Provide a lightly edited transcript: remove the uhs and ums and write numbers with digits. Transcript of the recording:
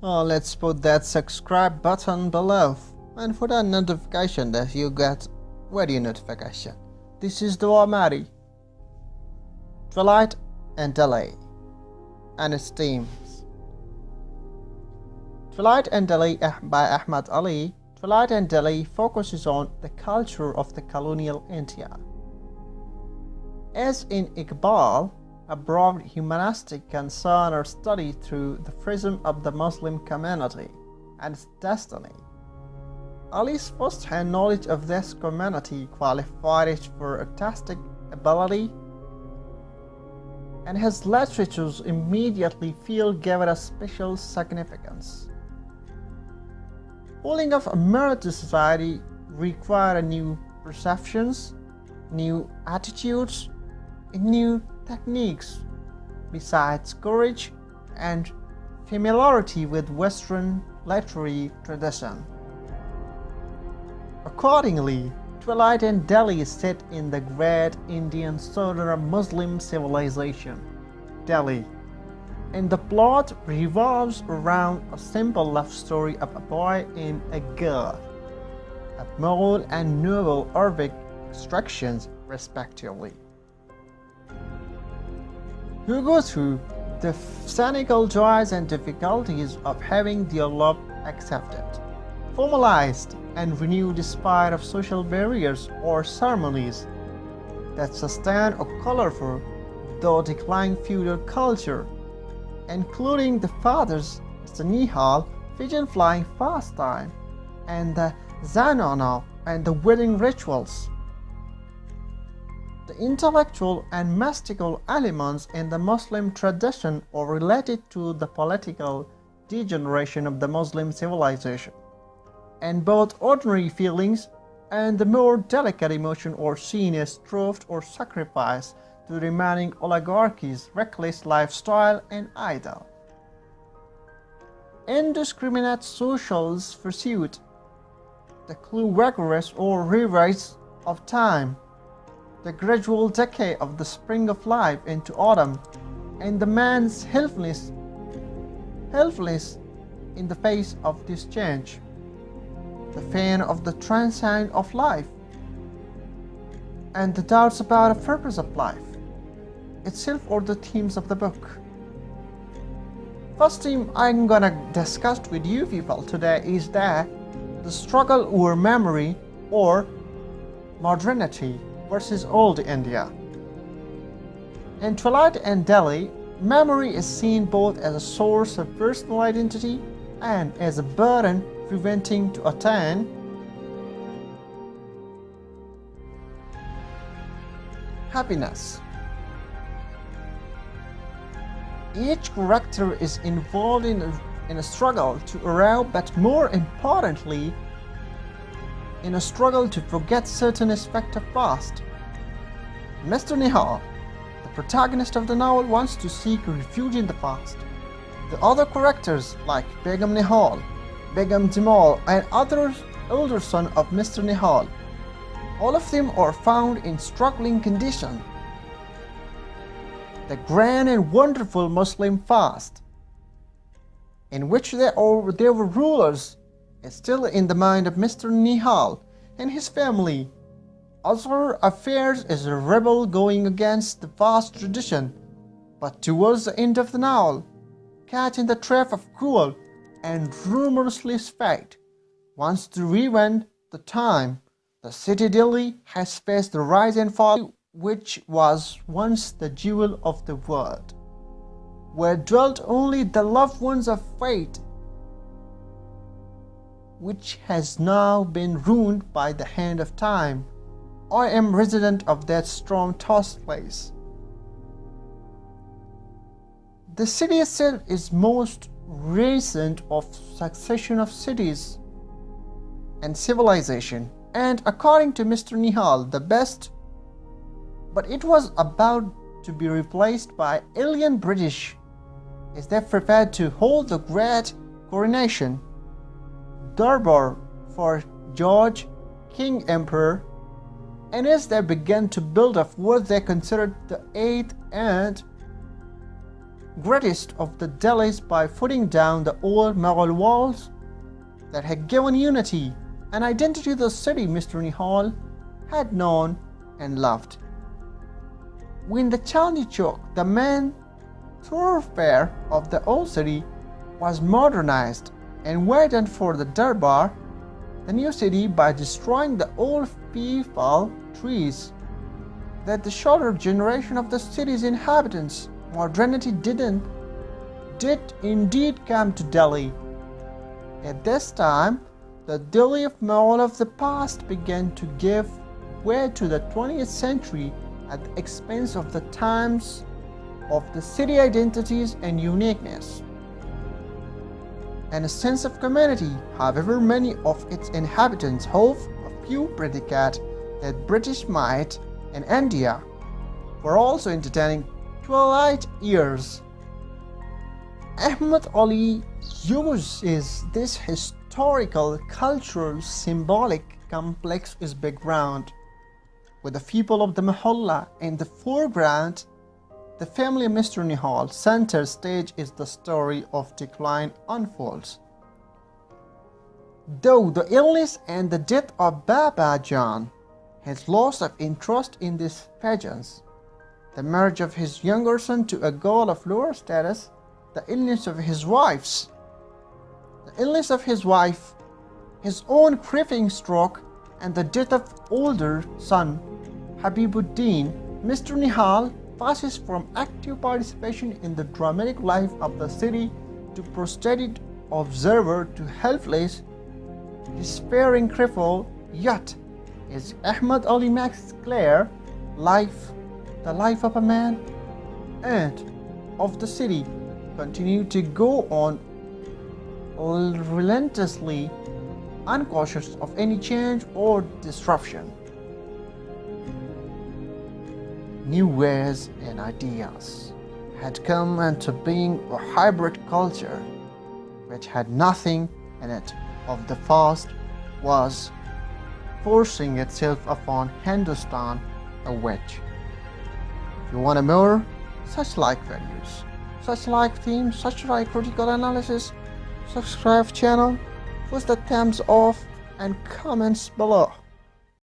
Let's put that subscribe button below and for that notification that you get video notification. This is the Mari, Twilight and Delhi and its themes. Twilight and Delhi by Ahmed Ali. Twilight and Delhi focuses on the culture of the colonial India. As in Iqbal, a broad humanistic concern or study through the prism of the Muslim community and its destiny. Ali's first-hand knowledge of this community qualified it for artistic ability, and his literatures immediately gave it a special significance. Holding of a mirror to society required new perceptions, new attitudes, and new techniques, besides courage and familiarity with Western literary tradition. Accordingly, Twilight and Delhi is set in the great Indian southern Muslim civilization, Delhi, and the plot revolves around a simple love story of a boy and a girl, of Mughal and noble Arabic extractions respectively, who go through the cynical joys and difficulties of having their love accepted, formalized, and renewed despite of social barriers or ceremonies that sustain a colorful though declining feudal culture, including the father's, Mr. Nihal, pigeon-flying pastime, and the zanana and the wedding rituals. The intellectual and mystical elements in the Muslim tradition are related to the political degeneration of the Muslim civilization, and both ordinary feelings and the more delicate emotion are seen as trust or sacrifice to the remaining oligarchy's reckless lifestyle and idol. Indiscriminate social pursuit, the clue vigorous or rewrites of time, the gradual decay of the spring of life into autumn, and the man's helplessness in the face of this change, the pain of the transient of life, and the doubts about the purpose of life itself are the themes of the book. First theme I'm gonna discuss with you people today is that the struggle over memory or modernity versus old India. In Twilight and Delhi, memory is seen both as a source of personal identity and as a burden preventing to attain happiness. Each character is involved in a struggle to arrive, but more importantly, in a struggle to forget certain aspects of past. Mr. Nihal, the protagonist of the novel, wants to seek refuge in the past. The other characters like Begum Nihal, Begum Jamal, and others elder son of Mr. Nihal, all of them are found in struggling condition. The grand and wonderful Muslim fast, in which they were rulers, is still in the mind of Mr. Nihal and his family. Other affairs is a rebel going against the vast tradition, but towards the end of the novel, caught in the trap of cruel and remorseless fate, wants to rewind the time the city Delhi has faced the rise and fall, which was once the jewel of the world, where dwelt only the loved ones of fate, which has now been ruined by the hand of time. I am resident of that storm-tossed place. The city itself is most recent of succession of cities and civilization, and according to Mr. Nihal, the best, but it was about to be replaced by alien British as they prepared to hold the great coronation Darbar for George, King Emperor, and as they began to build up what they considered the eighth and greatest of the Delhis by putting down the old Mughal walls that had given unity and identity to the city Mr. Nihal had known and loved. When the Chandni Chowk, the main thoroughfare of the old city, was modernized and widened for the Darbar, the new city, by destroying the old peepal trees that the shorter generation of the city's inhabitants, modernity did indeed come to Delhi. At this time, the Delhi of Mughal of the past began to give way to the 20th century at the expense of the times of the city identities and uniqueness and a sense of community. However, many of its inhabitants hold a few predicate that British might in India were also entertaining Twilight years. Ahmed Ali uses this historical, cultural, symbolic complex as background, with the people of the Mahalla in the foreground. The family of Mr. Nihal center stage is the story of decline unfolds. Though the illness and the death of Baba Jan, his loss of interest in these pageants, the marriage of his younger son to a girl of lower status, the illness of his wife, his own crippling stroke, and the death of older son Habibuddin, Mr. Nihal passes from active participation in the dramatic life of the city to prostrated observer to helpless, despairing cripple. Yet, as Ahmed Ali makes clear, the life of a man and of the city continue to go on relentlessly, uncautious of any change or disruption. New ways and ideas had come into being. A hybrid culture which had nothing in it of the past was forcing itself upon Hindustan a wedge. If you want more such like videos, such like themes, such like critical analysis, subscribe channel, push the thumbs up and comments below.